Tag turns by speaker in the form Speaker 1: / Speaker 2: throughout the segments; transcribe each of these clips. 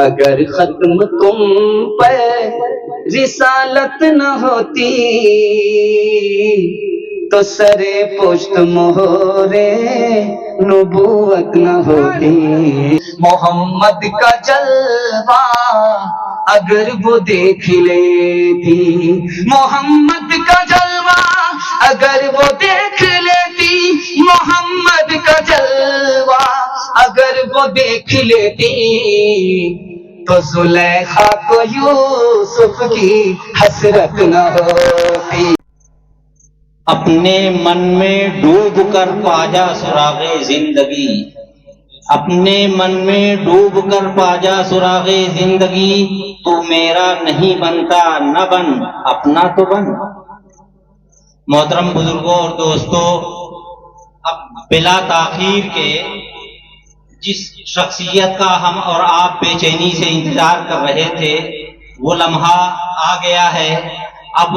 Speaker 1: اگر ختم تم پر رسالت نہ ہوتی تو سرے پشت مہرے نبوت نہ ہوتی. محمد کا جلوہ اگر وہ دیکھ لیتی، محمد کا جلوہ اگر وہ دیکھ لیتی، محمد کا جلوہ اگر وہ دیکھ لیتی تو زلیخا کو یوسف کی حسرت نہ ہوتی.
Speaker 2: اپنے من میں ڈوب کر پا جا سراغ زندگی، اپنے من میں ڈوب کر پا جا سراغ زندگی، تو میرا نہیں بنتا نہ بن اپنا تو بن. محترم بزرگوں اور دوستو، اب بلا تاخیر کے جس شخصیت کا ہم اور آپ بے چینی سے انتظار کر رہے تھے وہ لمحہ آ گیا ہے. اب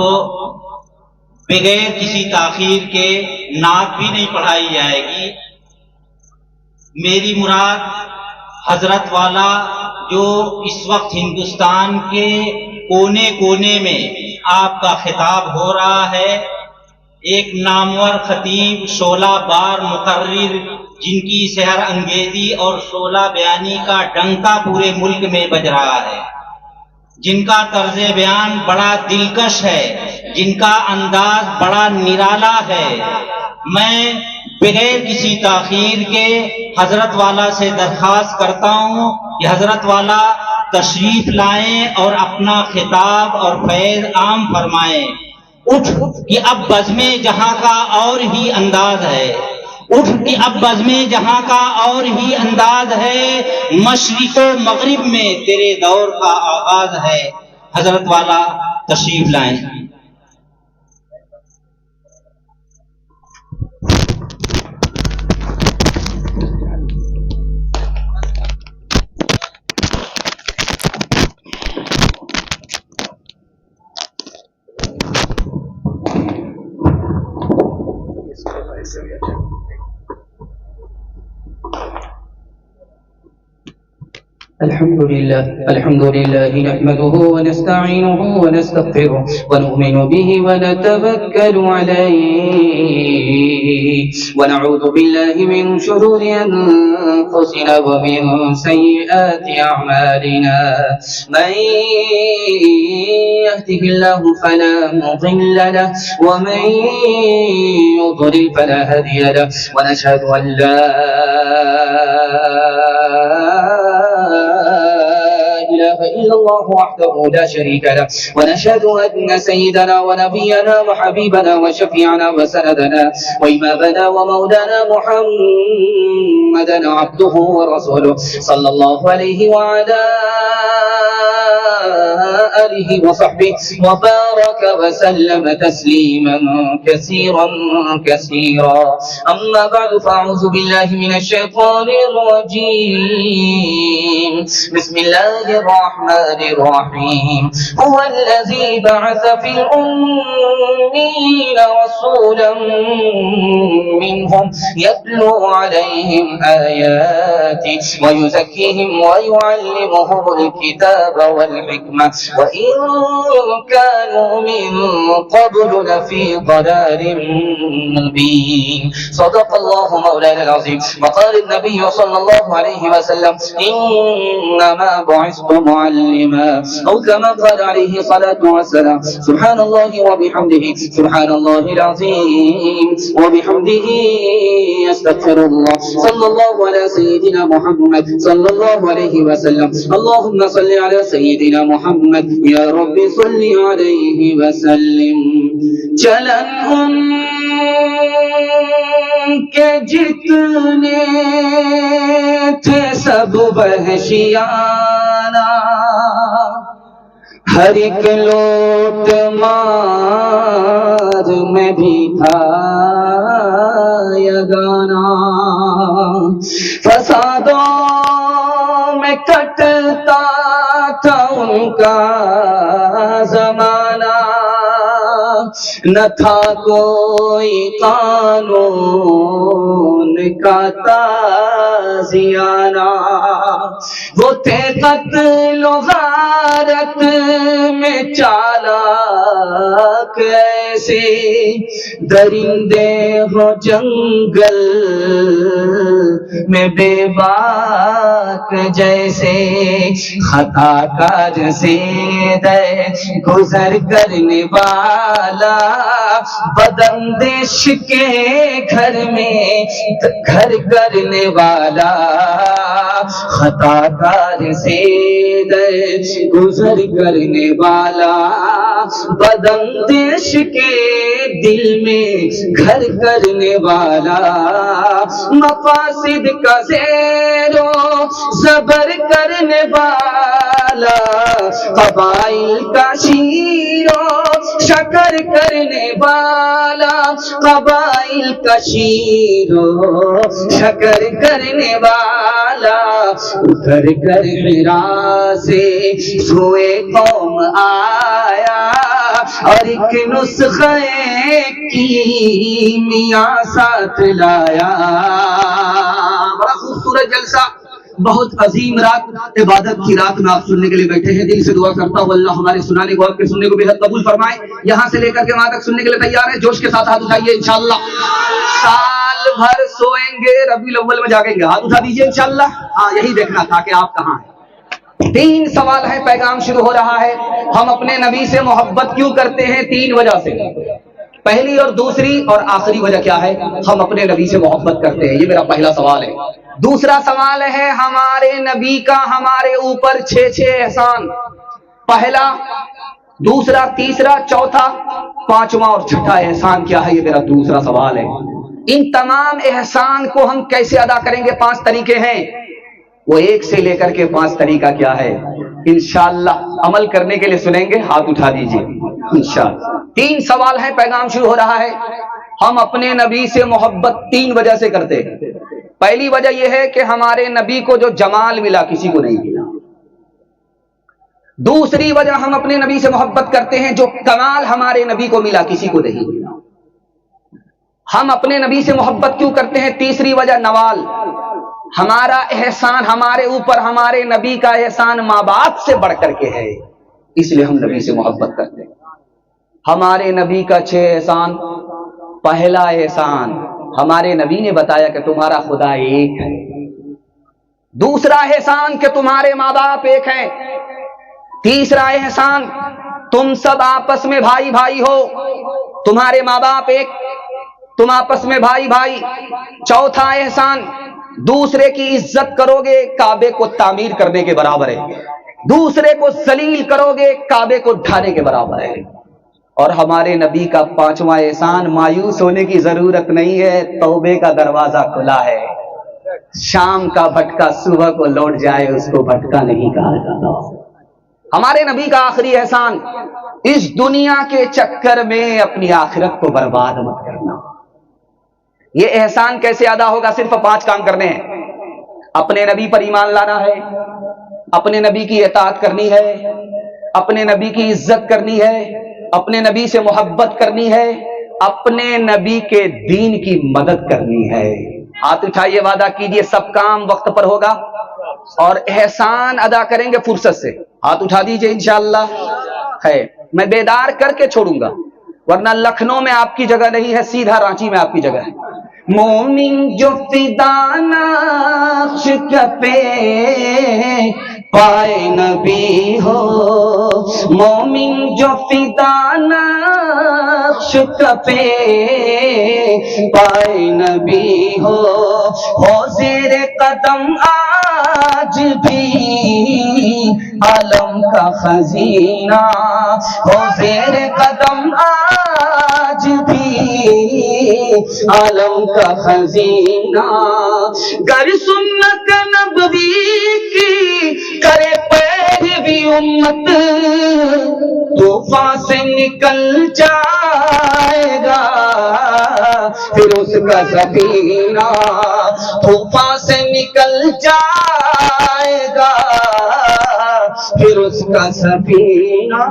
Speaker 2: بغیر کسی تاخیر کے نعت بھی نہیں پڑھائی جائے گی. میری مراد حضرت والا جو اس وقت ہندوستان کے کونے کونے میں آپ کا خطاب ہو رہا ہے، ایک نامور خطیب، شعلہ بار مقرر، جن کی سحر انگیزی اور شعلہ بیانی کا ڈنکا پورے ملک میں بج رہا ہے، جن کا طرز بیان بڑا دلکش ہے، جن کا انداز بڑا نرالا ہے. میں بغیر کسی تاخیر کے حضرت والا سے درخواست کرتا ہوں کہ حضرت والا تشریف لائیں اور اپنا خطاب اور فیض عام فرمائیں. اٹھ کہ اب بزم جہاں کا اور ہی انداز ہے، اٹھ کہ اب بزم جہاں کا اور ہی انداز ہے، مشرق و مغرب میں تیرے دور کا آغاز ہے. حضرت والا تشریف لائیں.
Speaker 1: الحمد لله نحمده ونستعينه ونستغفره ونؤمن به ونتوكل عليه ونعوذ بالله من شرور أنفسنا ومن سيئات أعمالنا. من يهده الله فلا مضل له ومن يضلل فلا هادي له. ونشهد أن لا إله إلا الله وحده لا شريك له. ونشهد أن سيدنا ونبينا وحبيبنا وشفيعنا وسندنا وإمامنا ومولانا محمدا عبده ورسوله صلى الله عليه وعلى آله وصحبه وبارك وسلم تسليما كثيرا كثيرا. أما بعد فأعوذ بالله من الشيطان الرجيم. بسم الله الرحمن الرحيم. هو الذي بعث في الأمين رسولا منهم يتلو عليهم آياته ويزكيهم ويعلمهم الكتاب والحكمة وإن كانوا من قبل لفي ضلال مبين. صدق الله مولانا العظيم. وقال النبي صلى الله عليه وسلم إنما بعثت معلما، أو كما قال عليه الصلاة والسلام. سبحان الله وبحمده سبحان الله العظيم وبحمده أستغفر الله. صلى الله على سيدنا محمد صلى الله عليه وسلم. اللهم صل على سيدنا محمد يا رب صل عليه وسلم. چلن ان کے جتنے تھے سب وحشیانہ، ہر ایک لوٹ مار میں بھی تھا یگانہ، فسادوں میں کٹتا تھا ان کا زمانہ، نہ تھا کوئی قانون کا تازیانہ، وہ تھے قتل و غارت میں چالاک ایسے، درندے ہو جنگل میں بے باک جیسے، خطا کار سے در گزر کرنے والا، بداندیش کے گھر میں گھر کرنے والا، خطا کار سے در گزر کرنے والا، بداندیش کے دل میں گھر کرنے والا، مقاصد کا زیر و زبر کرنے والا، قبائل کا شیر و شکر کرنے والا، قبائل کا شیر و شکر کرنے والا، اتر کر حرا سے سوئے قوم آیا، اور ایک نسخہ کیمیا ساتھ لایا۔ بڑا خوبصورت جلسہ، بہت عظیم رات، عبادت کی رات میں آپ سننے کے لیے بیٹھے ہیں۔ دل سے دعا کرتا ہوں اللہ ہمارے سنانے کو، آپ کے سننے کو بے حد قبول فرمائے۔ یہاں سے لے کر کے وہاں تک سننے کے لیے تیار ہے؟ جوش کے ساتھ ہاتھ اٹھائیے انشاءاللہ۔ سال بھر سوئیں گے، ربیع الاول میں جاگیں گے، ہاتھ اٹھا دیجیے انشاءاللہ۔ ہاں یہی دیکھنا تھا کہ آپ کہاں ہیں۔ 3 سوال ہے، پیغام شروع ہو رہا ہے۔ ہم اپنے نبی سے محبت کیوں کرتے ہیں؟ 3 وجہ سے، پہلی اور دوسری اور آخری وجہ کیا ہے؟ ہم اپنے نبی سے محبت کرتے ہیں، یہ میرا پہلا سوال ہے۔ دوسرا سوال ہے ہمارے نبی کا ہمارے اوپر 6 احسان، پہلا، دوسرا، تیسرا، چوتھا، پانچواں اور چھٹا احسان کیا ہے؟ یہ میرا دوسرا سوال ہے۔ ان تمام احسان کو ہم کیسے ادا کریں گے؟ 5 طریقے ہیں، وہ 1 سے لے کر کے 5 طریقہ کیا ہے انشاءاللہ عمل کرنے کے لیے سنیں گے، ہاتھ اٹھا دیجیے انشاءاللہ۔ 3 سوال ہے، پیغام شروع ہو رہا ہے۔ ہم اپنے نبی سے محبت 3 وجہ سے کرتے ہیں۔ پہلی وجہ یہ ہے کہ ہمارے نبی کو جو جمال ملا کسی کو نہیں ملا۔ دوسری وجہ ہم اپنے نبی سے محبت کرتے ہیں جو کمال ہمارے نبی کو ملا کسی کو نہیں ملا۔ ہم اپنے نبی سے محبت کیوں کرتے ہیں؟ تیسری وجہ نوال، ہمارا احسان ہمارے اوپر، ہمارے نبی کا احسان ماں باپ سے بڑھ کر کے ہے، اس لیے ہم نبی سے محبت کرتے ہیں۔ ہمارے نبی کا 6 احسان، پہلا احسان ہمارے نبی نے بتایا کہ تمہارا خدا ایک ہے۔ دوسرا احسان کہ تمہارے ماں باپ ایک ہیں۔ تیسرا احسان تم سب آپس میں بھائی بھائی ہو، تمہارے ماں باپ ایک، تم آپس میں بھائی بھائی۔ چوتھا احسان دوسرے کی عزت کرو گے، کعبے کو تعمیر کرنے کے برابر ہے۔ دوسرے کو ذلیل کرو گے، کعبے کو ڈھانے کے برابر ہے۔ اور ہمارے نبی کا 5واں احسان، مایوس ہونے کی ضرورت نہیں ہے، توبے کا دروازہ کھلا ہے۔ شام کا بھٹکا صبح کو لوٹ جائے، اس کو بھٹکا نہیں کہا جاتا۔ ہمارے نبی کا آخری احسان، اس دنیا کے چکر میں اپنی آخرت کو برباد مت کرنا۔ یہ احسان کیسے ادا ہوگا؟ صرف 5 کام کرنے ہیں۔ اپنے نبی پر ایمان لانا ہے، اپنے نبی کی اطاعت کرنی ہے، اپنے نبی کی عزت کرنی ہے، اپنے نبی سے محبت کرنی ہے، اپنے نبی کے دین کی مدد کرنی ہے۔ ہاتھ اٹھائیے، وعدہ کیجئے سب کام وقت پر ہوگا اور احسان ادا کریں گے فرصت سے۔ ہاتھ اٹھا دیجئے انشاءاللہ۔ ہے میں بیدار کر کے چھوڑوں گا، ورنہ لکھنؤ میں آپ کی جگہ نہیں ہے، سیدھا رانچی میں آپ کی جگہ ہے۔ مومن جو فدا نقش کپے پائے نبی ہو، مومن جو فدا نقش کپے پائے نبی ہو زیر قدم آج بھی عالم کا خزینہ، ہو زیر قدم آج بھی عالم کا خزینہ۔ گر سنت نبوی کی کرے پیروی امت، طوفان سے نکل جائے گا پھر اس کا سفینہ، طوفان سے نکل جائے گا پھر اس کا سفینہ۔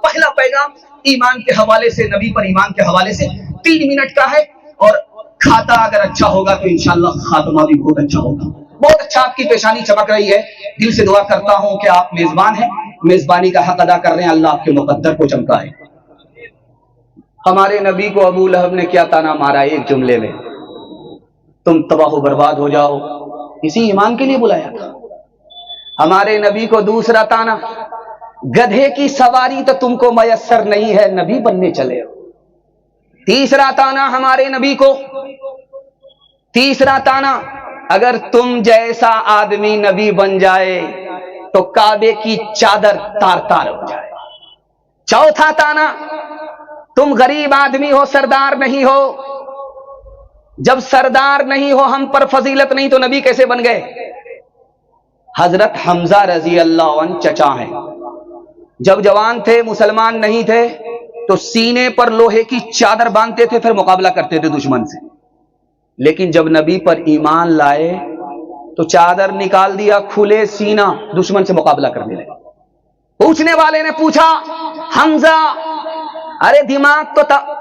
Speaker 1: پہلا پیغام ایمان کے حوالے سے، نبی پر ایمان کے حوالے سے 3 منٹ کا ہے، اور کھاتا اگر اچھا ہوگا تو انشاءاللہ خاتمہ بھی بہت اچھا ہوگا۔ بہت اچھا آپ کی پیشانی چمک رہی ہے. دل سے دعا کرتا ہوں کہ آپ میزبان ہیں, میزبانی کا حق ادا کر رہے ہیں, اللہ آپ کے مقدر کو چمکائے. ہمارے نبی کو ابو لہب نے کیا تانا مارا ایک جملے میں, تم تباہ و برباد ہو جاؤ. اسی ایمان کے لیے بلایا تھا. ہمارے نبی کو دوسرا تانا, گدھے کی سواری تو تم کو میسر نہیں ہے, نبی بننے چلے ہو. تیسرا تانا ہمارے نبی کو, تیسرا تانا, اگر تم جیسا آدمی نبی بن جائے تو کعبے کی چادر تار تار ہو جائے. چوتھا تانا, تم غریب آدمی ہو, سردار نہیں ہو. جب سردار نہیں ہو, ہم پر فضیلت نہیں, تو نبی کیسے بن گئے؟ حضرت حمزہ رضی اللہ عنہ چچا ہیں. جب جوان تھے, مسلمان نہیں تھے, تو سینے پر لوہے کی چادر باندھتے تھے, پھر مقابلہ کرتے تھے دشمن سے. لیکن جب نبی پر ایمان لائے تو چادر نکال دیا, کھلے سینہ دشمن سے مقابلہ کرنے لگے. پوچھنے والے نے پوچھا, حمزہ ارے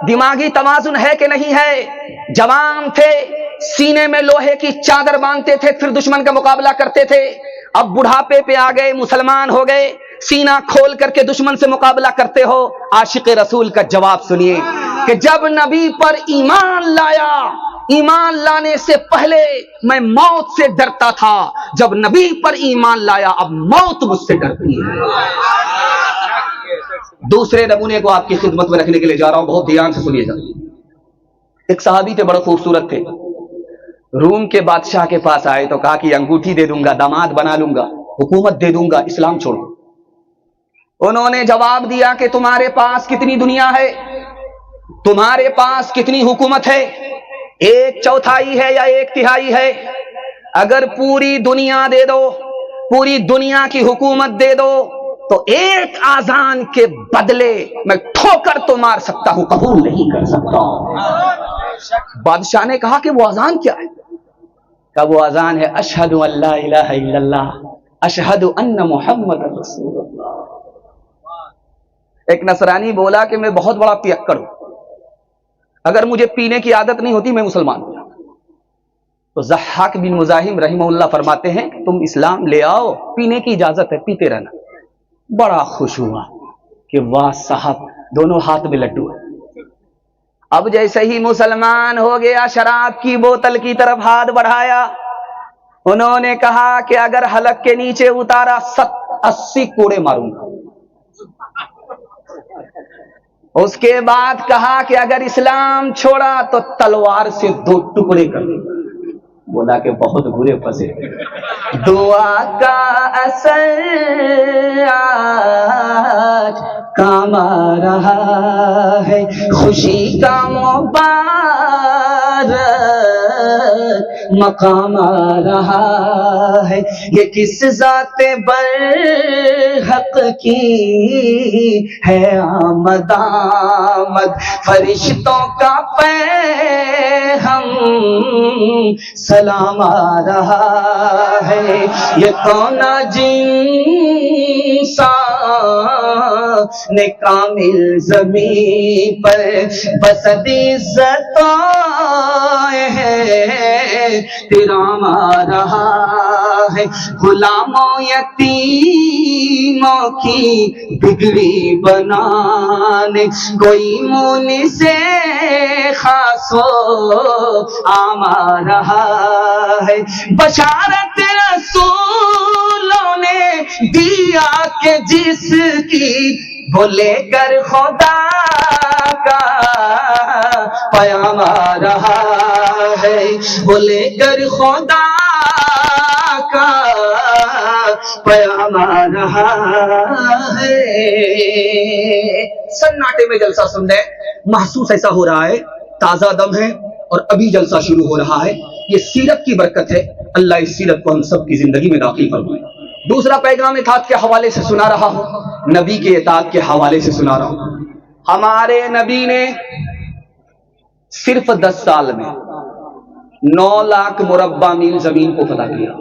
Speaker 1: دماغی توازن ہے کہ نہیں ہے؟ جوان تھے, سینے میں لوہے کی چادر باندھتے تھے, پھر دشمن کا مقابلہ کرتے تھے. اب بڑھاپے پہ آ گئے, مسلمان ہو گئے, سینہ کھول کر کے دشمن سے مقابلہ کرتے ہو. عاشق رسول کا جواب سنیے کہ جب نبی پر ایمان لایا, ایمان لانے سے پہلے میں موت سے ڈرتا تھا, جب نبی پر ایمان لایا اب موت مجھ سے ڈرتی ہے. دوسرے نمونے کو آپ کی خدمت میں رکھنے کے لیے جا رہا ہوں, بہت دھیان سے سنیے گا. ایک صحابی تھے, بڑے خوبصورت تھے. روم کے بادشاہ کے پاس آئے تو کہا کہ انگوٹھی دے دوں گا, داماد بنا لوں گا, حکومت دے دوں گا, اسلام چھوڑ دو. انہوں نے جواب دیا کہ تمہارے پاس کتنی دنیا ہے, تمہارے پاس کتنی حکومت ہے, 1/4 ہے یا 1/3 ہے؟ اگر پوری دنیا دے دو, پوری دنیا کی حکومت دے دو, تو ایک آذان کے بدلے میں ٹھوکر تو مار سکتا ہوں, قبول نہیں کر سکتا ہوں. بادشاہ نے کہا کہ وہ آذان کیا ہے؟ کہ وہ آذان ہے اشہد ان لا الہ الا اللہ, اشہد ان محمد رسول اللہ. ایک نصرانی بولا کہ میں بہت بڑا پیکڑ ہوں, اگر مجھے پینے کی عادت نہیں ہوتی میں مسلمان ہوں. تو ضحاک بن مزاحم رحمہ اللہ فرماتے ہیں کہ تم اسلام لے آؤ, پینے کی اجازت ہے, پیتے رہنا. بڑا خوش ہوا کہ واہ صاحب, دونوں ہاتھ میں لڈو ہے. اب جیسے ہی مسلمان ہو گیا, شراب کی بوتل کی طرف ہاتھ بڑھایا. انہوں نے کہا کہ اگر حلق کے نیچے اتارا 80 کوڑے ماروں گا. اس کے بعد کہا کہ اگر اسلام چھوڑا تو تلوار سے 2 ٹکڑے کر دوں گا. بولا کہ بہت برے پھنسے. دعا کا اثر آج کام آ رہا ہے, خوشی کا مبارک مقام آ رہا ہے. یہ کس ذات برحق کی ہے آمد آمد, فرشتوں کا پیغام سلام آ رہا ہے. یہ کون جنسا نے کامل زمین پر بسد عزت ہے تیرام آ رہا ہے. غلاموں یتیموں کی بگڑی بنانے کوئی مونی سے خاص عام آ رہا ہے. بشارت رسولوں نے دیا کہ جس کی وہ لے کر خدا کا پیام آ رہا ہے, وہ لے کر خدا کا پیام آ رہا ہے. سناٹے میں جلسہ سن رہے, محسوس ایسا ہو رہا ہے تازہ دم ہے اور ابھی جلسہ شروع ہو رہا ہے. یہ سیرت کی برکت ہے, اللہ اس سیرت کو ہم سب کی زندگی میں داخل فرمائے. دوسرا پیغام اطاعت کے حوالے سے سنا رہا ہوں, نبی کے اطاعت کے حوالے سے سنا رہا ہوں. ہمارے نبی نے صرف 10 سال میں 9 لاکھ مربع میل زمین کو فتح کیا.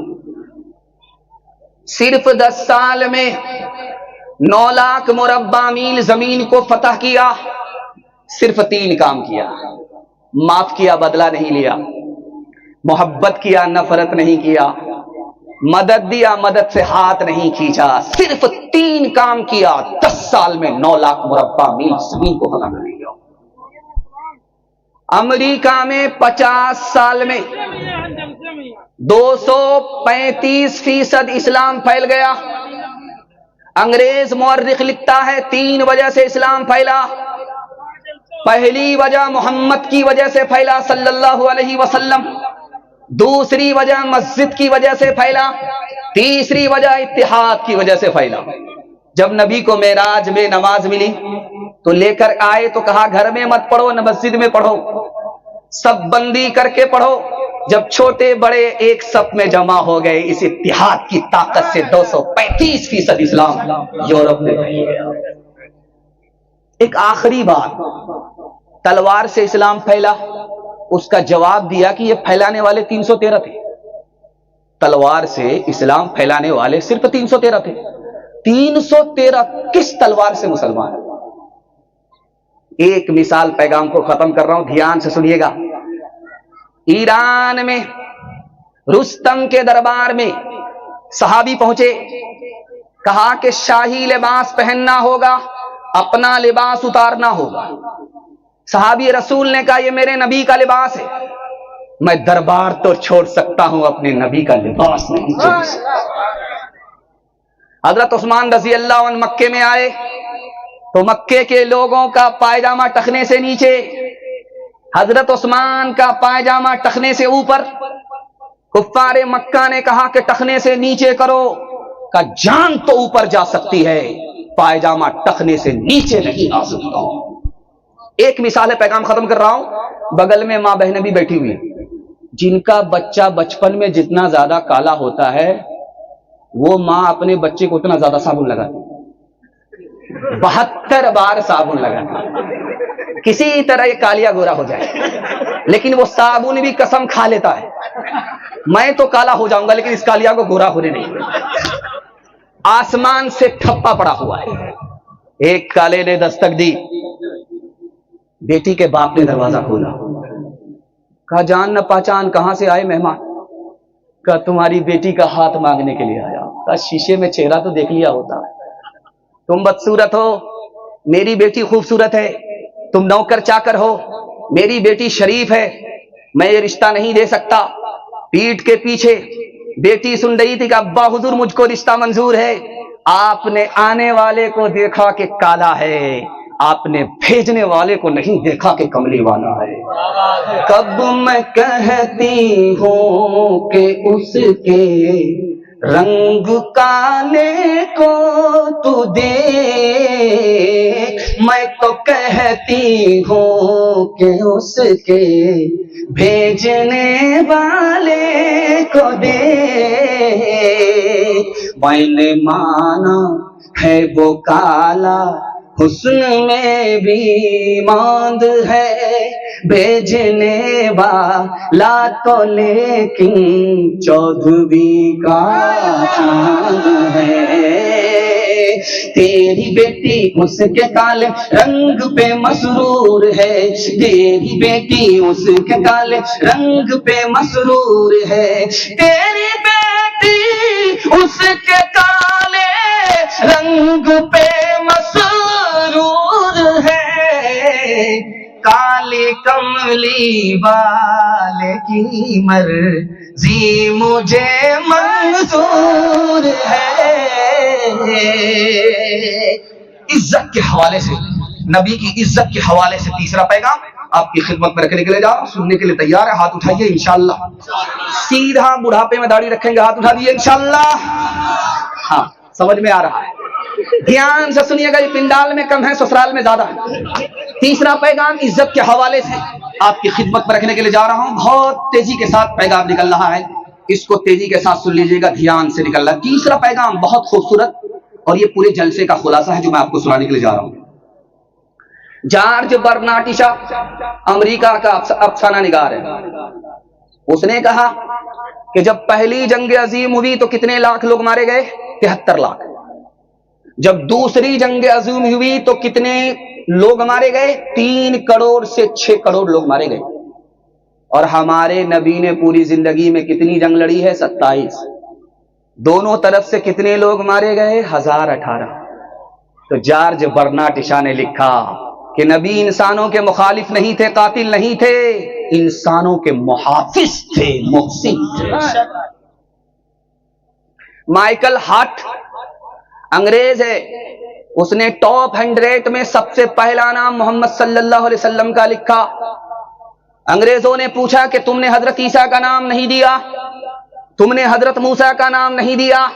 Speaker 1: صرف 10 سال میں 9 لاکھ مربع میل زمین کو فتح کیا. صرف 3 کام کیا, معاف کیا بدلہ نہیں لیا, محبت کیا نفرت نہیں کیا, مدد دیا, مدد سے ہاتھ نہیں کھینچا, صرف 3 کام کیا, 10 سال میں 9 لاکھ مربع میل زمین کو ختم کر دیا. امریکہ میں 50 سال میں 235% اسلام پھیل گیا. انگریز مورخ لکھتا ہے 3 وجہ سے اسلام پھیلا. پہلی وجہ محمد کی وجہ سے پھیلا صلی اللہ علیہ وسلم, دوسری وجہ مسجد کی وجہ سے پھیلا, تیسری وجہ اتحاد کی وجہ سے پھیلا. جب نبی کو معراج میں نماز ملی تو لے کر آئے تو کہا گھر میں مت پڑھو, نہ مسجد میں پڑھو, سب بندی کر کے پڑھو. جب چھوٹے بڑے ایک صف میں جمع ہو گئے, اس اتحاد کی طاقت سے 235% اسلام یورپ میں پھیل گیا. ایک آخری بات, تلوار سے اسلام پھیلا, اس کا جواب دیا کہ یہ پھیلانے والے 313 تھے. تلوار سے اسلام پھیلانے والے صرف 313 تھے. 313 کس تلوار سے مسلمان ہیں؟ ایک مثال پیغام کو ختم کر رہا ہوں, دھیان سے سنیے گا. ایران میں رستم کے دربار میں صحابی پہنچے, کہا کہ شاہی لباس پہننا ہوگا, اپنا لباس اتارنا ہوگا. صحابی رسول نے کہا یہ میرے نبی کا لباس ہے, میں دربار تو چھوڑ سکتا ہوں, اپنے نبی کا لباس نہیں چھوڑ سکتا. حضرت عثمان رضی اللہ عنہ مکے میں آئے تو مکے کے لوگوں کا پائجامہ ٹخنے سے نیچے, حضرت عثمان کا پائجامہ ٹخنے سے اوپر. کفار مکہ نے کہا کہ ٹخنے سے نیچے کرو, کا جان تو اوپر جا سکتی ہے, پائجامہ ٹخنے سے نیچے نہیں آ سکتا. ایک مثال ہے, پیغام ختم کر رہا ہوں. بغل میں ماں بہنیں بھی بیٹھی ہوئی, جن کا بچہ بچپن میں جتنا زیادہ کالا ہوتا ہے وہ ماں اپنے بچے کو اتنا زیادہ صابن لگاتی, 72 بار صابن لگاتی, کسی طرح یہ کالیا گورا ہو جائے. لیکن وہ صابن بھی قسم کھا لیتا ہے, میں تو کالا ہو جاؤں گا لیکن اس کالیا کو گورا ہونے نہیں. آسمان سے ٹھپا پڑا ہوا ہے. ایک کالے نے دستک دی, بیٹی کے باپ نے دروازہ کھولا, کہا جان نہ پہچان کہاں سے آئے مہمان؟ کہا تمہاری بیٹی کا ہاتھ مانگنے کے لیے آیا. کہا شیشے میں چہرہ تو دیکھ لیا ہوتا, تم بدصورت ہو, میری بیٹی خوبصورت ہے. تم نوکر چاکر ہو, میری بیٹی شریف ہے, میں یہ رشتہ نہیں دے سکتا. پیٹھ کے پیچھے بیٹی سن رہی تھی کہ ابا حضور مجھ کو رشتہ منظور ہے. آپ نے آنے والے کو دیکھا کہ کالا ہے, آپ نے بھیجنے والے کو نہیں دیکھا کہ کملی والا ہے. کب میں کہتی ہوں کہ اس کے رنگ کالے کو تو دیکھ, میں تو کہتی ہوں کہ اس کے بھیجنے والے کو دیکھ. میں نے مانا ہے وہ کالا, حسن میں بھی ماند ہے, بھیجنے والا تو لیکن 14ویں کا چاند ہے. تیری بیٹی اس کے کالے رنگ پہ مسرور ہے, تیری بیٹی اس کے کالے رنگ پہ مسرور ہے, تیری بیٹی اس کے کالے رنگ پہ مسرور ہے. کالی کملی والے کی مرضی مجھے منظور ہے. عزت کے حوالے سے, نبی کی عزت کے حوالے سے تیسرا پیغام آپ کی خدمت میں رکھنے کے لیے جا رہا ہوں. سننے کے لیے تیار ہے؟ ہاتھ اٹھائیے انشاءاللہ. سیدھا بڑھاپے میں داڑھی رکھیں گے, ہاتھ اٹھا دیجیے انشاءاللہ. ہاں سمجھ میں آ رہا ہے, دھیان سے سنیے گا. یہ پنڈال میں کم ہے, سسرال میں زیادہ ہے. تیسرا پیغام عزت کے حوالے سے آپ کی خدمت میں رکھنے کے لیے جا رہا ہوں. بہت تیزی کے ساتھ پیغام نکل رہا ہے, اس کو تیزی کے ساتھ سن لیجیے گا, دھیان سے نکل رہا ہے. تیسرا پیغام بہت خوبصورت, اور یہ پورے جلسے کا خلاصہ ہے جو میں آپ کو سنانے کے لیے جا رہا ہوں. جارج برناٹی شاہ امریکہ کا افسانہ نگار ہے. اس نے کہا کہ جب پہلی جنگ عظیم ہوئی تو کتنے لاکھ لوگ مارے گئے؟ 73 لاکھ. جب دوسری جنگ عظیم ہوئی تو کتنے لوگ مارے گئے؟ 3 کروڑ سے 6 کروڑ لوگ مارے گئے. اور ہمارے نبی نے پوری زندگی میں کتنی جنگ لڑی ہے؟ 27. دونوں طرف سے کتنے لوگ مارے گئے؟ 1018۔ تو جارج برناٹ شاہ نے لکھا کہ نبی انسانوں کے مخالف نہیں تھے، قاتل نہیں تھے، انسانوں کے محافظ تھے، محسن تھے۔ مائیکل ہارٹ انگریز ہے، اس نے ٹاپ 100 میں سب سے پہلا نام محمد صلی اللہ علیہ وسلم کا لکھا۔ انگریزوں نے پوچھا کہ تم نے حضرت عیسیٰ کا نام نہیں دیا، تم نے حضرت موسیٰ کا نام نہیں دیا؟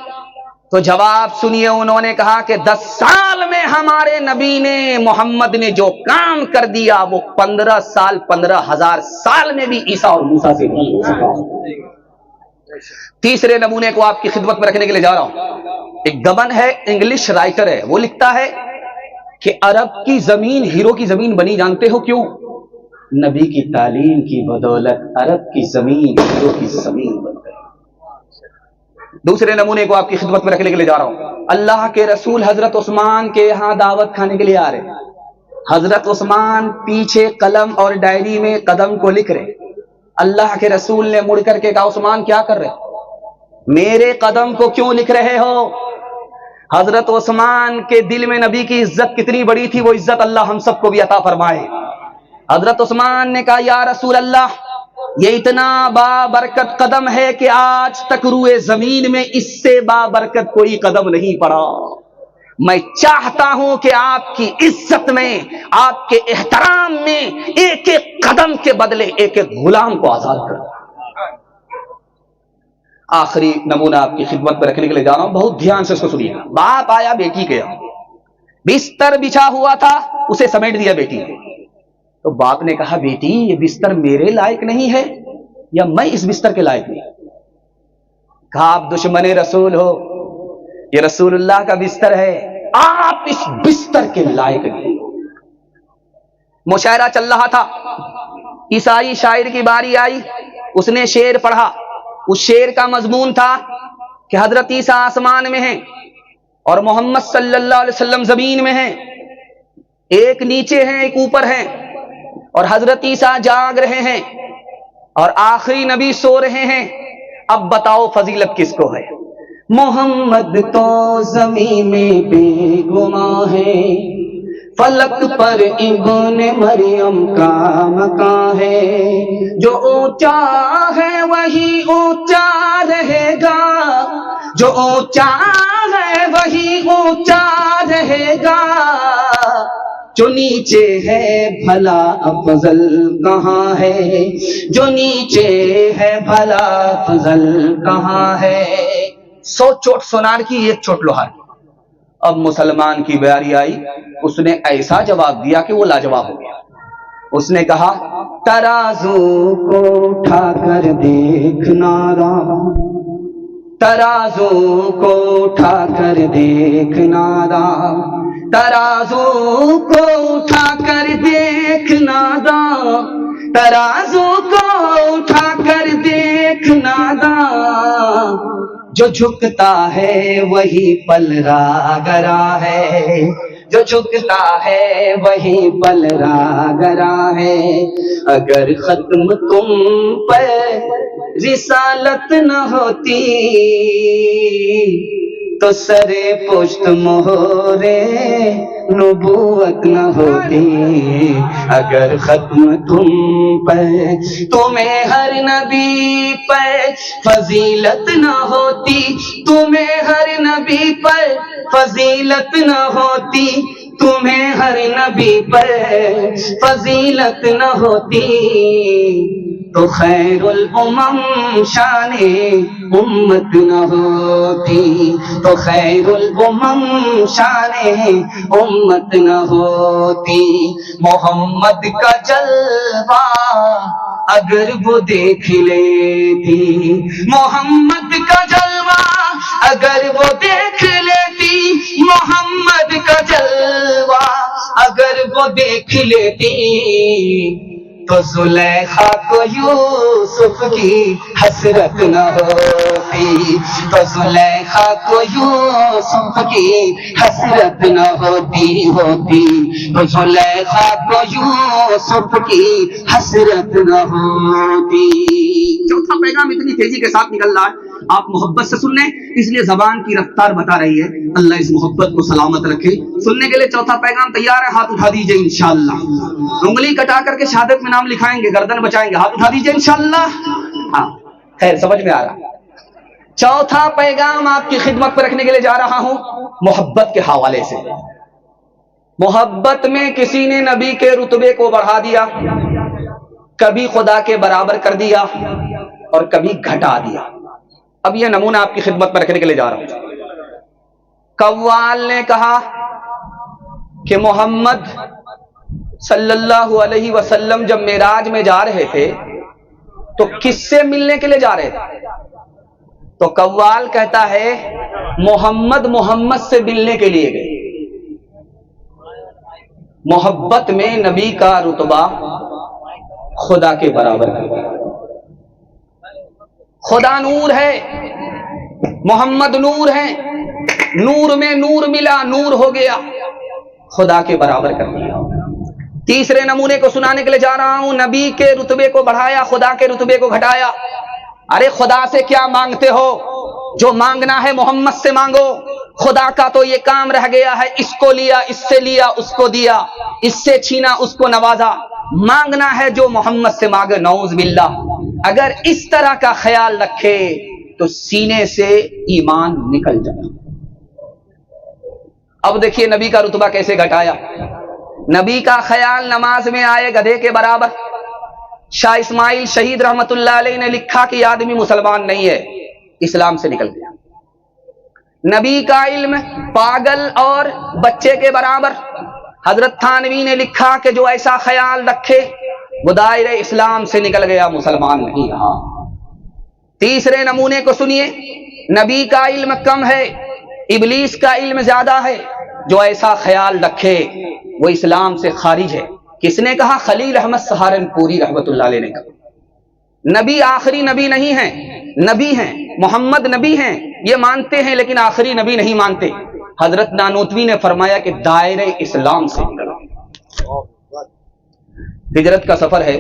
Speaker 1: تو جواب سنیے، انہوں نے کہا کہ 10 سال میں ہمارے نبی نے، محمد نے جو کام کر دیا وہ 15 سال 15,000 سال میں بھی عیسیٰ اور موسیٰ سے نہیں ہو سکا۔ تیسرے نمونے کو آپ کی خدمت میں رکھنے کے لیے جا رہا ہوں۔ ایک گبن ہے، انگلش رائٹر ہے، وہ لکھتا ہے کہ عرب کی زمین ہیرو کی زمین بنی، جانتے ہو کیوں؟ نبی کی تعلیم کی بدولت عرب کی زمین ہیرو کی زمین بن گئی۔ دوسرے نمونے کو آپ کی خدمت میں رکھنے کے لیے جا رہا ہوں۔ اللہ کے رسول حضرت عثمان کے یہاں دعوت کھانے کے لیے آ رہے، حضرت عثمان پیچھے قلم اور ڈائری میں قدم کو لکھ رہے۔ اللہ کے رسول نے مڑ کر کے کہا عثمان کیا کر رہے، میرے قدم کو کیوں لکھ رہے ہو؟ حضرت عثمان کے دل میں نبی کی عزت کتنی بڑی تھی، وہ عزت اللہ ہم سب کو بھی عطا فرمائے۔ حضرت عثمان نے کہا یا رسول اللہ، یہ اتنا بابرکت قدم ہے کہ آج تک روئے زمین میں اس سے بابرکت کوئی قدم نہیں پڑا۔ میں چاہتا ہوں کہ آپ کی عزت میں، آپ کے احترام میں ایک ایک قدم کے بدلے ایک ایک غلام کو آزاد کر دوں۔ آخری نمونہ آپ کی خدمت میں رکھنے کے لیے جا رہا ہوں، بہت دھیان سے اس کو سنیے گا۔ باپ آیا بیٹی کے یہاں، بستر بچھا ہوا تھا، اسے سمیٹ دیا بیٹی نے۔ تو باپ نے کہا بیٹی یہ بستر میرے لائق نہیں ہے یا میں اس بستر کے لائق نہیں؟ کہا آپ دشمن رسول ہو، یہ رسول اللہ کا بستر ہے، آپ اس بستر کے لائق نہیں۔ مشاعرہ چل رہا تھا، عیسائی شاعر کی باری آئی، اس نے شعر پڑھا۔ اس شعر کا مضمون تھا کہ حضرت عیسیٰ آسمان میں ہیں اور محمد صلی اللہ علیہ وسلم زمین میں ہیں، ایک نیچے ہیں ایک اوپر ہیں، اور حضرت عیسیٰ جاگ رہے ہیں اور آخری نبی سو رہے ہیں۔ اب بتاؤ فضیلت کس کو ہے؟ محمد تو زمین میں بے گناہ ہے، فلک پر ابن مریم کا مکان ہے، جو اونچا ہے وہی اونچا رہے گا، جو اونچا ہے وہی اونچا رہے گا، جو نیچے ہے بھلا افضل کہاں ہے، جو نیچے ہے بھلا افضل کہاں ہے۔ 100 چوٹ سونار کی، 1 چوٹ لوہار کی۔ اب مسلمان کی باری آئی، اس نے ایسا جواب دیا کہ وہ لاجواب ہو گیا۔ اس نے کہا ترازو کو اٹھا کر دیکھنا را، ترازو کو اٹھا کر دیکھنا را، ترازو کو اٹھا کر دیکھنا دا، ترازو کو اٹھا کر دیکھنا دا، جو جھکتا ہے وہی پلرا گرا ہے، جو جھکتا ہے وہی پلرا گرا ہے۔ اگر ختم تم پر رسالت نہ ہوتی تو سرے پشت مہرے نبوت نہ ہوتی، اگر ختم تم پر تمہیں ہر نبی پر فضیلت نہ ہوتی، تمہیں ہر نبی پر فضیلت نہ ہوتی، تمہیں ہر نبی پر فضیلت نہ ہوتی، تو خیر الامم شان امت نہ ہوتی، تو خیر الامم شان امت نہ ہوتی۔ محمد کا جلوہ اگر وہ دیکھ لیتی، محمد کا جلوہ اگر وہ دیکھ لیتی، محمد کا جلوہ اگر وہ دیکھ لیتی، تو زلیخا کو یوسف کی حسرت نہ ہوتی، تو زلیخا کو یوسف کی حسرت نہ ہوتی، تو زلیخا کو یوسف کی حسرت نہ ہوتی۔ چوتھا پیغام اتنی تیزی کے ساتھ نکل رہا ہے، آپ محبت سے سن لیں، اس لیے زبان کی رفتار بتا رہی ہے۔ اللہ اس محبت کو سلامت رکھے۔ سننے کے لیے چوتھا پیغام تیار ہے؟ ہاتھ اٹھا دیجئے انشاءاللہ۔ انگلی کٹا کر کے شہادت میں نام لکھائیں گے، گردن بچائیں گے، ہاتھ اٹھا دیجئے انشاءاللہ۔ ہاں خیر، سمجھ میں آ رہا۔ چوتھا پیغام آپ کی خدمت پر رکھنے کے لیے جا رہا ہوں محبت کے حوالے سے۔ محبت میں کسی نے نبی کے رتبے کو بڑھا دیا، کبھی خدا کے برابر کر دیا اور کبھی گھٹا دیا۔ اب یہ نمونہ آپ کی خدمت پر رکھنے کے لیے جا رہا ہوں۔ قوال نے کہا کہ محمد صلی اللہ علیہ وسلم جب معراج میں جا رہے تھے تو کس سے ملنے کے لیے جا رہے تھے؟ تو قوال کہتا ہے محمد سے ملنے کے لیے گئے۔ محبت میں نبی کا رتبہ خدا کے برابر کر دیا۔ خدا نور ہے، محمد نور ہے، نور میں نور ملا، نور ہو گیا، خدا کے برابر کر دیا۔ تیسرے نمونے کو سنانے کے لیے جا رہا ہوں، نبی کے رتبے کو بڑھایا، خدا کے رتبے کو گھٹایا۔ ارے خدا سے کیا مانگتے ہو؟ جو مانگنا ہے محمد سے مانگو۔ خدا کا تو یہ کام رہ گیا ہے، اس کو لیا، اس سے لیا، اس کو دیا، اس سے چھینا، اس کو نوازا۔ مانگنا ہے جو محمد سے مانگے، نعوذ باللہ۔ اگر اس طرح کا خیال رکھے تو سینے سے ایمان نکل جائے۔ اب دیکھیے نبی کا رتبہ کیسے گھٹایا۔ نبی کا خیال نماز میں آئے گدھے کے برابر۔ شاہ اسماعیل شہید رحمت اللہ علیہ نے لکھا کہ یہ آدمی مسلمان نہیں ہے، اسلام سے نکل گیا۔ نبی کا علم پاگل اور بچے کے برابر۔ حضرت تھانوی نے لکھا کہ جو ایسا خیال رکھے وہ دائرہ اسلام سے نکل گیا، مسلمان نہیں رہا۔ تیسرے نمونے کو سنیے، نبی کا علم کم ہے، ابلیس کا علم زیادہ ہے، جو ایسا خیال رکھے وہ اسلام سے خارج ہے۔ کس نے کہا؟ خلیل احمد سہارنپوری رحمت اللہ علیہ نے کہا۔ نبی آخری نبی نہیں ہیں، نبی ہیں، محمد نبی ہیں یہ مانتے ہیں، لیکن آخری نبی نہیں مانتے۔ حضرت نانوتوی نے فرمایا کہ دائرہ اسلام سے نکلا۔ ہجرت کا سفر ہے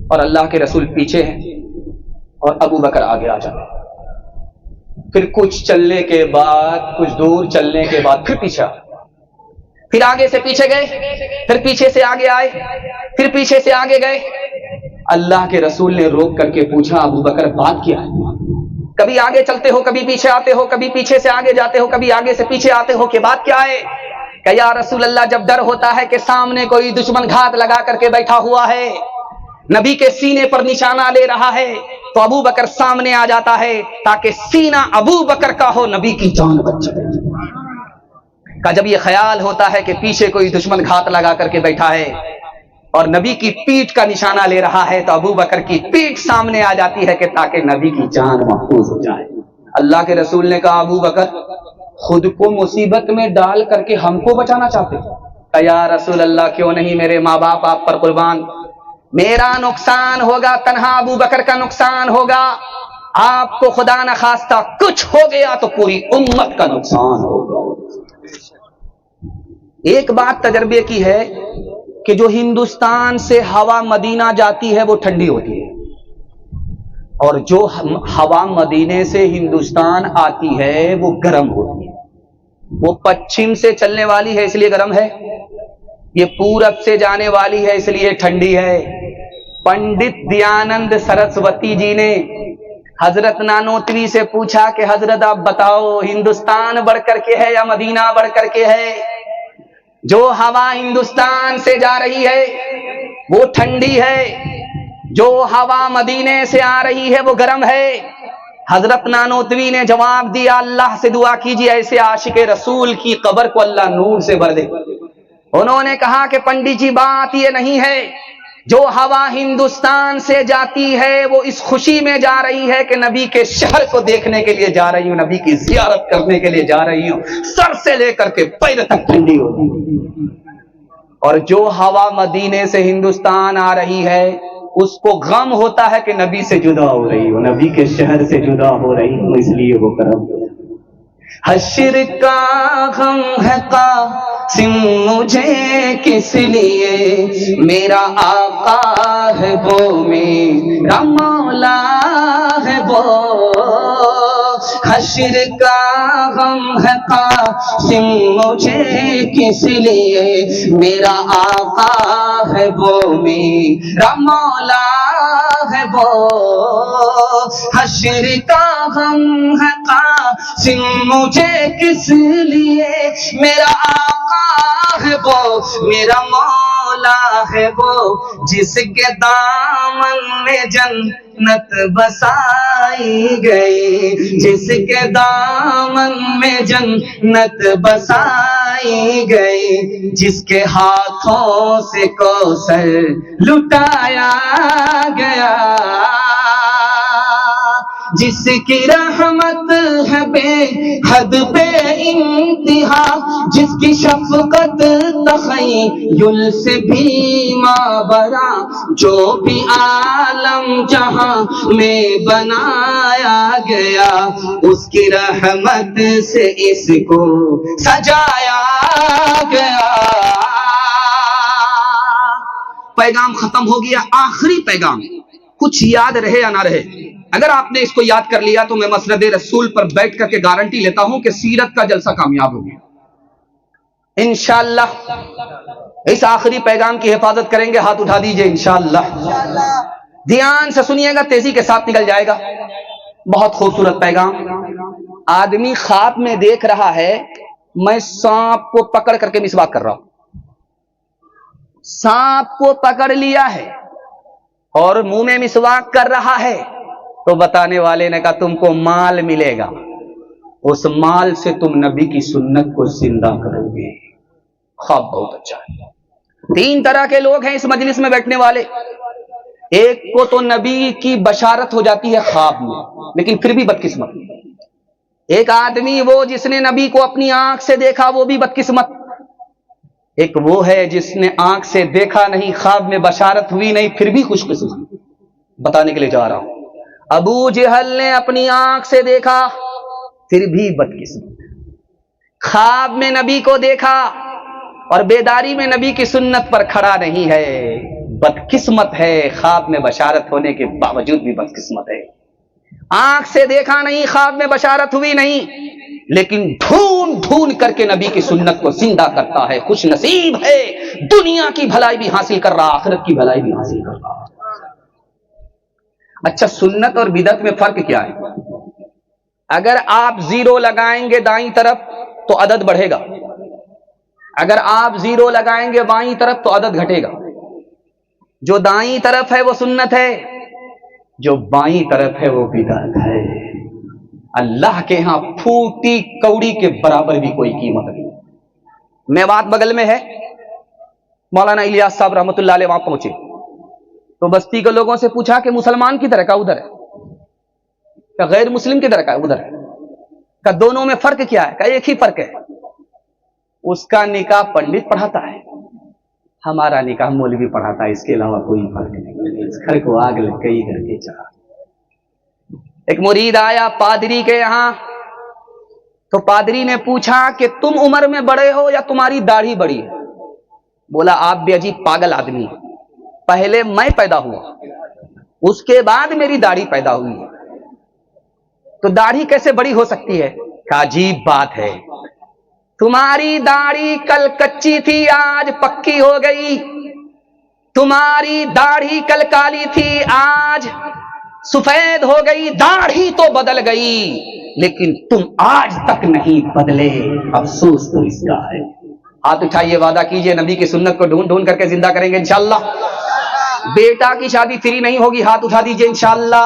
Speaker 1: اور اللہ کے رسول پیچھے ہیں اور ابو بکر آگے آ جاتے ہیں۔ پھر کچھ چلنے کے بعد، کچھ دور چلنے کے بعد پھر پیچھے آئے، پھر آگے سے پیچھے گئے، پھر پیچھے سے آگے آئے، پھر پیچھے سے آگے گئے۔ اللہ کے رسول نے روک کر کے پوچھا، ابو بکر بات کیا ہے؟ کبھی آگے چلتے ہو، کبھی پیچھے آتے ہو، کبھی پیچھے سے آگے جاتے ہو، کبھی آگے سے پیچھے آتے ہو، کہ بات کیا ہے؟ کہ یا رسول اللہ جب ڈر ہوتا ہے کہ سامنے کوئی دشمن گھات لگا کر کے بیٹھا ہوا ہے، نبی کے سینے پر نشانہ لے رہا ہے، تو ابو بکر سامنے آ جاتا ہے تاکہ سینہ ابو بکر کا ہو، نبی کی جان بچ جائے۔ کہ جب یہ خیال ہوتا ہے کہ پیچھے کوئی دشمن گھات لگا کر کے بیٹھا ہے اور نبی کی پیٹھ کا نشانہ لے رہا ہے، تو ابو بکر کی پیٹھ سامنے آ جاتی ہے کہ تاکہ نبی کی جان محفوظ ہو جائے۔ اللہ کے رسول نے کہا، ابو بکر خود کو مصیبت میں ڈال کر کے ہم کو بچانا چاہتے ہیں؟ یا رسول اللہ کیوں نہیں، میرے ماں باپ آپ پر قربان، میرا نقصان ہوگا، تنہا ابو بکر کا نقصان ہوگا، آپ کو خدا نہ خواستہ کچھ ہو گیا تو پوری امت کا نقصان ہوگا۔ ایک بات تجربے کی ہے کہ جو ہندوستان سے ہوا مدینہ جاتی ہے وہ ٹھنڈی ہوتی ہے، اور جو ہوا مدینے سے ہندوستان آتی ہے وہ گرم ہوتی ہے۔ وہ پچھم سے چلنے والی ہے اس لیے گرم ہے، یہ پورب سے جانے والی ہے اس لیے ٹھنڈی ہے۔ پنڈت دیانند سرسوتی جی نے حضرت نانوتوی سے پوچھا کہ حضرت آپ بتاؤ، ہندوستان بڑھ کر کے ہے یا مدینہ بڑھ کر کے ہے؟ جو ہوا ہندوستان سے جا رہی ہے وہ ٹھنڈی ہے، جو ہوا مدینے سے آ رہی ہے وہ گرم ہے۔ حضرت نانوتوی نے جواب دیا، اللہ سے دعا کیجیے ایسے عاشق رسول کی قبر کو اللہ نور سے بھر دے۔ انہوں نے کہا کہ پنڈت جی بات یہ نہیں ہے، جو ہوا ہندوستان سے جاتی ہے وہ اس خوشی میں جا رہی ہے کہ نبی کے شہر کو دیکھنے کے لیے جا رہی ہوں، نبی کی زیارت کرنے کے لیے جا رہی ہوں، سر سے لے کر کے پیر تک ٹھنڈی ہوتی ہے۔ اور جو ہوا مدینے سے ہندوستان آ رہی ہے اس کو غم ہوتا ہے کہ نبی سے جدا ہو رہی ہو، نبی کے شہر سے جدا ہو رہی ہوں، اس لیے وہ گرم ہے۔ حشر کا غم ہے قاسم مجھے کس لیے، میرا آقا ہے وہ، میرا مولا ہے وہ، حشر کا غم ہے قاسم مجھے کس لیے، میرا آقا ہے وہ میرا مولا ہے وہ، حشر کا غم ہے قاسم مجھے کس لیے، میرا آقا ہے وہ میرا مولا ہے وہ، جس کے دامن میں جنت بسائی گئی، جس کے دامن میں جنت بسائی گئی، جس کے ہاتھوں سے کوثر لٹایا گیا، جس کی رحمت ہے بے حد بے انتہا، جس کی شفقت تخیل سے بھی مابرا، جو بھی عالم جہاں میں بنایا گیا، اس کی رحمت سے اس کو سجایا گیا۔ پیغام ختم ہو گیا، آخری پیغام، کچھ یاد رہے یا نہ رہے، اگر آپ نے اس کو یاد کر لیا تو میں مسند رسول پر بیٹھ کر کے گارنٹی لیتا ہوں کہ سیرت کا جلسہ کامیاب ہو گیا انشاءاللہ۔ اس آخری پیغام کی حفاظت کریں گے، ہاتھ اٹھا دیجئے انشاءاللہ۔ دھیان سے سنیے گا، تیزی کے ساتھ نکل جائے گا۔ بہت خوبصورت پیغام۔ آدمی خواب میں دیکھ رہا ہے میں سانپ کو پکڑ کر کے مسواک کر رہا ہوں، سانپ کو پکڑ لیا ہے اور منہ میں مسواک کر رہا ہے، تو بتانے والے نے کہا تم کو مال ملے گا، اس مال سے تم نبی کی سنت کو زندہ کرو گے۔ خواب بہت اچھا ہے۔ تین طرح کے لوگ ہیں اس مجلس میں بیٹھنے والے، ایک کو تو نبی کی بشارت ہو جاتی ہے خواب میں لیکن پھر بھی بدقسمت، ایک آدمی وہ جس نے نبی کو اپنی آنکھ سے دیکھا وہ بھی بدقسمت، ایک وہ ہے جس نے آنکھ سے دیکھا نہیں، خواب میں بشارت ہوئی نہیں، پھر بھی خوش قسمت۔ بتانے کے لیے جا رہا ہوں، ابو جہل نے اپنی آنکھ سے دیکھا پھر بھی بدقسمت، خواب میں نبی کو دیکھا اور بیداری میں نبی کی سنت پر کھڑا نہیں ہے، بدقسمت ہے، خواب میں بشارت ہونے کے باوجود بھی بدقسمت ہے۔ آنکھ سے دیکھا نہیں، خواب میں بشارت ہوئی نہیں، لیکن ڈھونڈ ڈھونڈ کر کے نبی کی سنت کو زندہ کرتا ہے، خوش نصیب ہے، دنیا کی بھلائی بھی حاصل کر رہا، آخرت کی بھلائی بھی حاصل کر رہا۔ اچھا، سنت اور بدعت میں فرق کیا ہے؟ اگر آپ زیرو لگائیں گے دائیں طرف تو عدد بڑھے گا، اگر آپ زیرو لگائیں گے بائیں طرف تو عدد گھٹے گا۔ جو دائیں طرف ہے وہ سنت ہے، جو بائیں طرف ہے وہ بدعت ہے۔ اللہ کے ہاں پھوٹی کوڑی کے برابر بھی کوئی قیمت نہیں۔ میوات بغل میں ہے، مولانا الیاس صاحب رحمۃ اللہ علیہ وہاں پہنچے تو بستی کے لوگوں سے پوچھا کہ مسلمان کی طرح کا ادھر ہے، کہ غیر مسلم کی طرح کا ادھر ہے، کہ دونوں میں فرق کیا ہے؟ کہ ایک ہی فرق ہے، اس کا نکاح پنڈت پڑھاتا ہے، ہمارا نکاح مولوی پڑھاتا ہے، اس کے علاوہ کوئی فرق نہیں۔ اس گھر کو آگ لگ گئی، گھر کے چلا۔ ایک مرید آیا پادری کے یہاں تو پادری نے پوچھا کہ تم عمر میں بڑے ہو یا تمہاری داڑھی بڑی ہے؟ بولا آپ بھی عجیب پاگل آدمی ہیں، پہلے میں پیدا ہوا اس کے بعد میری داڑھی پیدا ہوئی ہے، تو داڑھی کیسے بڑی ہو سکتی ہے؟ کہ عجیب بات ہے، تمہاری داڑھی کل کچی تھی آج پکی ہو گئی، تمہاری داڑھی کل کالی تھی آج سفید ہو گئی، داڑھی تو بدل گئی لیکن تم آج تک نہیں بدلے، افسوس تو اس کا ہے۔ ہاتھ اٹھائیے، وعدہ کیجئے نبی کی سنت کو ڈھونڈ ڈھونڈ کر کے زندہ کریں گے انشاءاللہ۔ بیٹا کی شادی فری نہیں ہوگی، ہاتھ اٹھا دیجئے انشاءاللہ۔